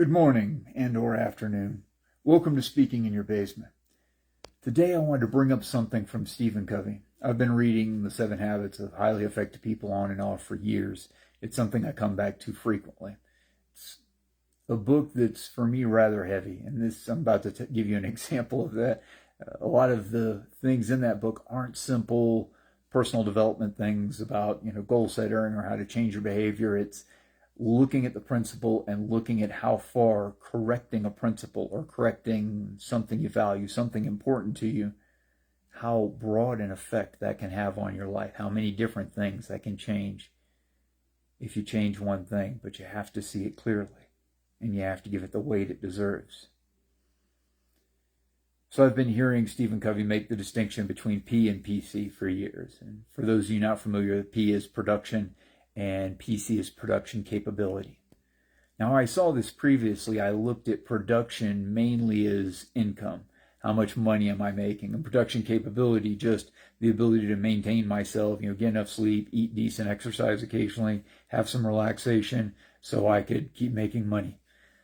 Good morning and or afternoon. Welcome to Speaking in Your Basement. Today I wanted to bring up something from Stephen Covey. I've been reading The 7 Habits of Highly Effective People on and off for years. It's something I come back to frequently. It's a book that's for me rather heavy, and I'm about to give you an example of that. A lot of the things in that book aren't simple personal development things about, goal setting or how to change your behavior. It's looking at the principle and looking at how far correcting a principle or correcting something you value, something important to you, how broad an effect that can have on your life, how many different things that can change if you change one thing, but you have to see it clearly and you have to give it the weight it deserves. So I've been hearing Stephen Covey make the distinction between P and PC for years. And for those of you not familiar, P is production and PC is production capability. Now, I saw this previously. I looked at production mainly as income. How much money am I making? And production capability, just the ability to maintain myself, get enough sleep, eat decent, exercise occasionally, have some relaxation so I could keep making money.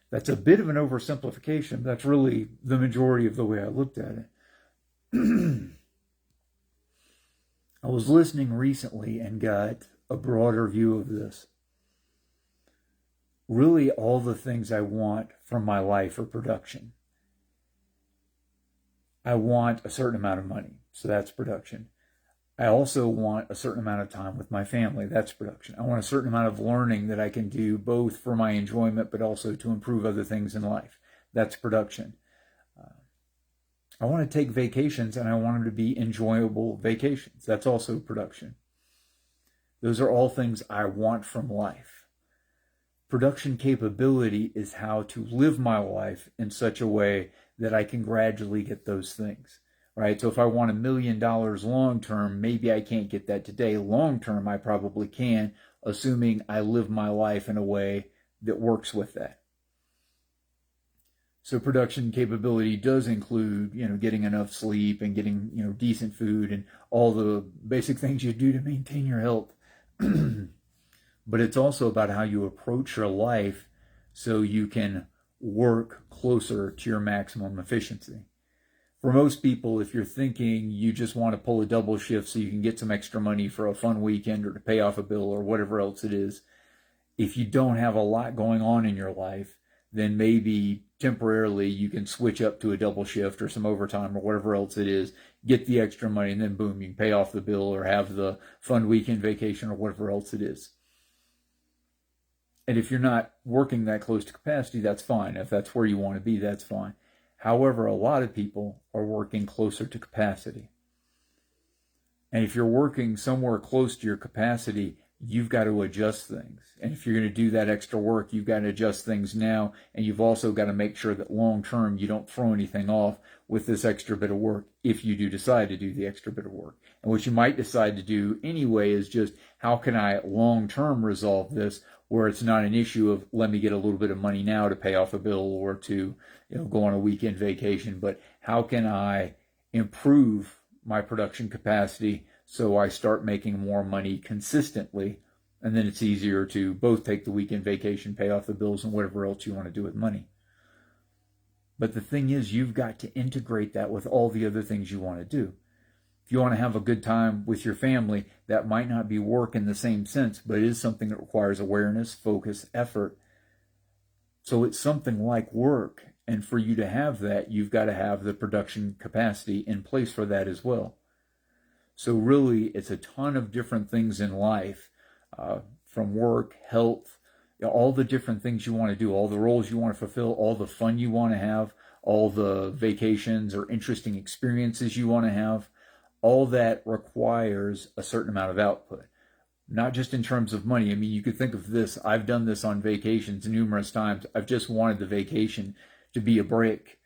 That's a bit of an oversimplification. That's really the majority of the way I looked at it. I was listening recently and got a broader view of this. Really, all the things I want from my life are production. I want a certain amount of money, so that's production. I also want a certain amount of time with my family, that's production. I want a certain amount of learning that I can do both for my enjoyment but also to improve other things in life, that's production. I want to take vacations and I want them to be enjoyable vacations, that's also production. Those are all things I want from life. Production capability is how to live my life in such a way that I can gradually get those things, right? So if I want $1 million long term, maybe I can't get that today. Long term, I probably can, assuming I live my life in a way that works with that. So production capability does include, getting enough sleep and getting, decent food and all the basic things you do to maintain your health. But it's also about how you approach your life so you can work closer to your maximum efficiency. For most people, if you're thinking you just want to pull a double shift so you can get some extra money for a fun weekend or to pay off a bill or whatever else it is, if you don't have a lot going on in your life, then maybe temporarily you can switch up to a double shift or some overtime or whatever else it is, get the extra money, and then boom, you can pay off the bill or have the fun weekend vacation or whatever else it is. And if you're not working that close to capacity, that's fine. If that's where you want to be, that's fine. However, a lot of people are working closer to capacity. And if you're working somewhere close to your capacity, you've got to adjust things. And if you're going to do that extra work, you've got to adjust things now. And you've also got to make sure that long term you don't throw anything off with this extra bit of work if you do decide to do the extra bit of work. And what you might decide to do anyway is just, how can I long term resolve this where it's not an issue of, let me get a little bit of money now to pay off a bill or to go on a weekend vacation, but how can I improve my production capacity so I start making more money consistently, and then it's easier to both take the weekend vacation, pay off the bills, and whatever else you want to do with money. But the thing is, you've got to integrate that with all the other things you want to do. If you want to have a good time with your family, that might not be work in the same sense, but it is something that requires awareness, focus, effort. So it's something like work. And for you to have that, you've got to have the production capacity in place for that as well. So really, it's a ton of different things in life, from work, health, all the different things you want to do, all the roles you want to fulfill, all the fun you want to have, all the vacations or interesting experiences you want to have. All that requires a certain amount of output, not just in terms of money. I mean, you could think of this. I've done this on vacations numerous times. I've just wanted the vacation to be a break.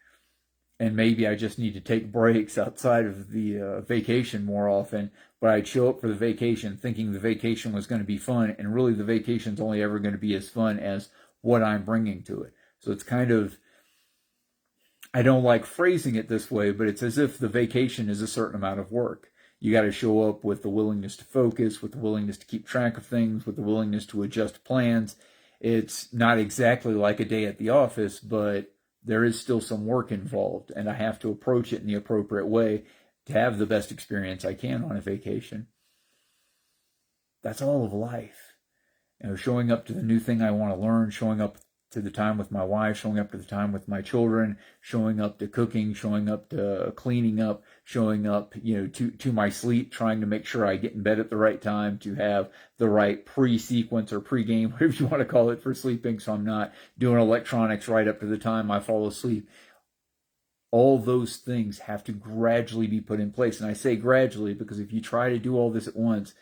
And maybe I just need to take breaks outside of the vacation more often. But I'd show up for the vacation thinking the vacation was going to be fun. And really the vacation's only ever going to be as fun as what I'm bringing to it. So it's kind of, I don't like phrasing it this way, but it's as if the vacation is a certain amount of work. You got to show up with the willingness to focus, with the willingness to keep track of things, with the willingness to adjust plans. It's not exactly like a day at the office, but there is still some work involved, and I have to approach it in the appropriate way to have the best experience I can on a vacation. That's all of life. Showing up to the new thing I want to learn, showing up to the time with my wife, showing up to the time with my children, showing up to cooking, showing up to cleaning up, showing up, to my sleep, trying to make sure I get in bed at the right time, to have the right pre-sequence or pre-game, whatever you want to call it, for sleeping, so I'm not doing electronics right up to the time I fall asleep. All those things have to gradually be put in place. And I say gradually because if you try to do all this at once,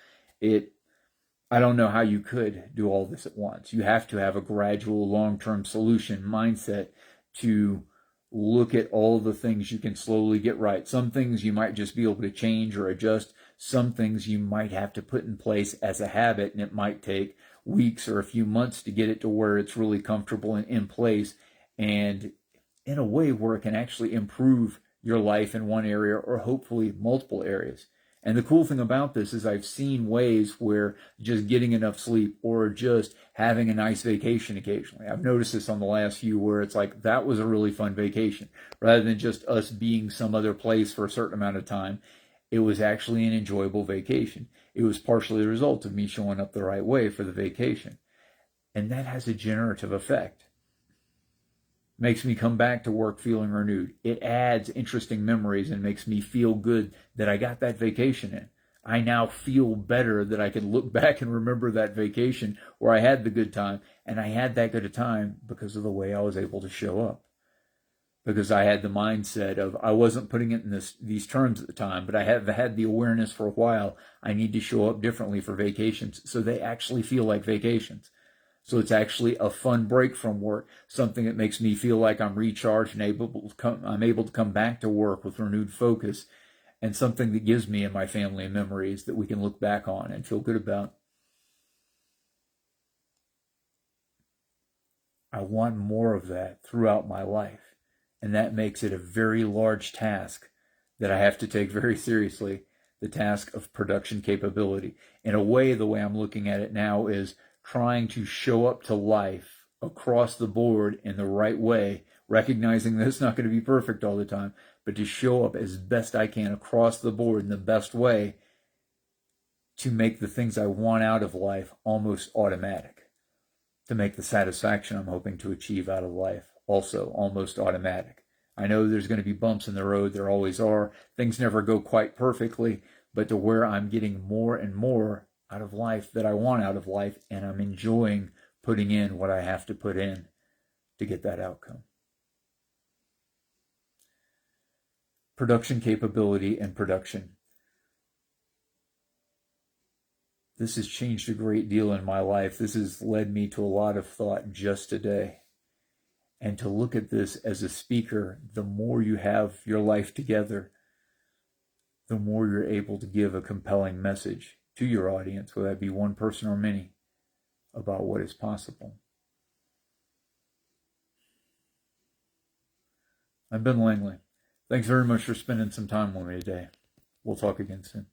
I don't know how you could do all this at once. You have to have a gradual long-term solution mindset to look at all the things you can slowly get right. Some things you might just be able to change or adjust. Some things you might have to put in place as a habit, and it might take weeks or a few months to get it to where it's really comfortable and in place, and in a way where it can actually improve your life in one area or hopefully multiple areas. And the cool thing about this is I've seen ways where just getting enough sleep or just having a nice vacation occasionally. I've noticed this on the last few where it's like, that was a really fun vacation. Rather than just us being some other place for a certain amount of time, it was actually an enjoyable vacation. It was partially the result of me showing up the right way for the vacation. And that has a generative effect. Makes me come back to work feeling renewed. It adds interesting memories and makes me feel good that I got that vacation in. I now feel better that I can look back and remember that vacation where I had the good time, and I had that good a time because of the way I was able to show up. Because I had the mindset of, I wasn't putting it in these terms at the time, but I have had the awareness for a while, I need to show up differently for vacations so they actually feel like vacations. So it's actually a fun break from work, something that makes me feel like I'm recharged and I'm able to come back to work with renewed focus, and something that gives me and my family memories that we can look back on and feel good about. I want more of that throughout my life, and that makes it a very large task that I have to take very seriously, the task of production capability. In a way, the way I'm looking at it now is trying to show up to life across the board in the right way, recognizing that it's not going to be perfect all the time, but to show up as best I can across the board in the best way to make the things I want out of life almost automatic, to make the satisfaction I'm hoping to achieve out of life also almost automatic. I know there's going to be bumps in the road. There always are. Things never go quite perfectly, but to where I'm getting more and more out of life that I want out of life, and I'm enjoying putting in what I have to put in to get that outcome. Production capability and production. This has changed a great deal in my life. This has led me to a lot of thought just today. And to look at this as a speaker, the more you have your life together, the more you're able to give a compelling message to your audience, whether that be one person or many, about what is possible. I'm Ben Langley. Thanks very much for spending some time with me today. We'll talk again soon.